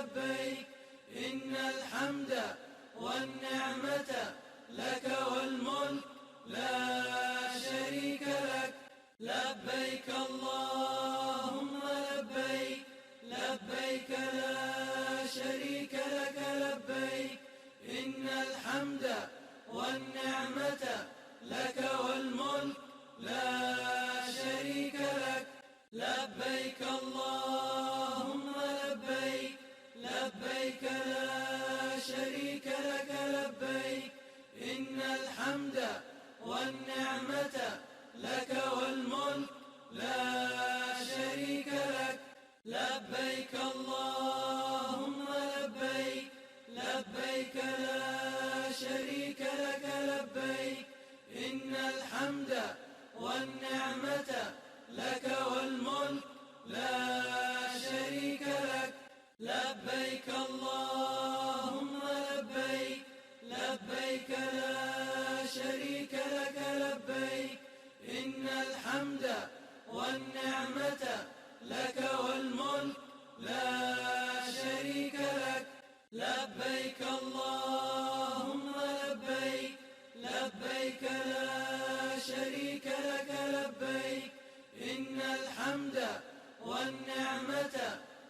لبيك إن الحمد والنعمة لك والملك لا شريك لك لبيك اللهم لبيك لبيك لا شريك لك لبيك إن الحمد والنعمة لك والملك لا شريك لك لبيك اللهم لبيك لبيك لا شريك لك لبيك إن الحمد والنعمة لك والملك لا شريك لك لبيك اللهم لبيك لبيك لا شريك لك لبيك إن الحمد والنعمة لك والملك لا شريك لك لبيك اللهم لبيك لبيك لا شريك لك لبيك إن الحمد والنعمة لك والملك لا شريك لك لبيك اللهم لبيك لبيك لا شريك لك لبيك إن الحمد والنعمة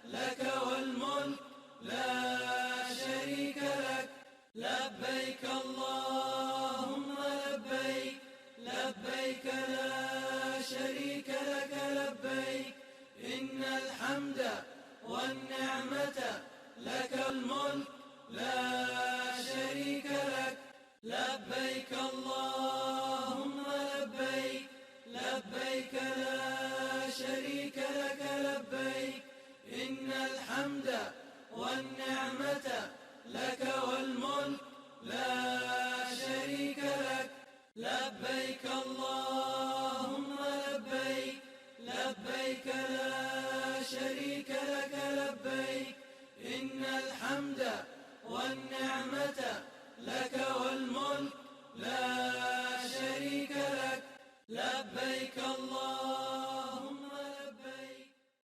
لك والملك لا شريك لك لبيك اللهم لبيك لبيك لا شريك لك لبيك إن الحمد والنعمة لك والملك لا شريك لك لبيك اللهم لبيك لبيك لا شريك لك لبيك إن الحمد والنعمة لك والملك لا شريك لك لبيك الله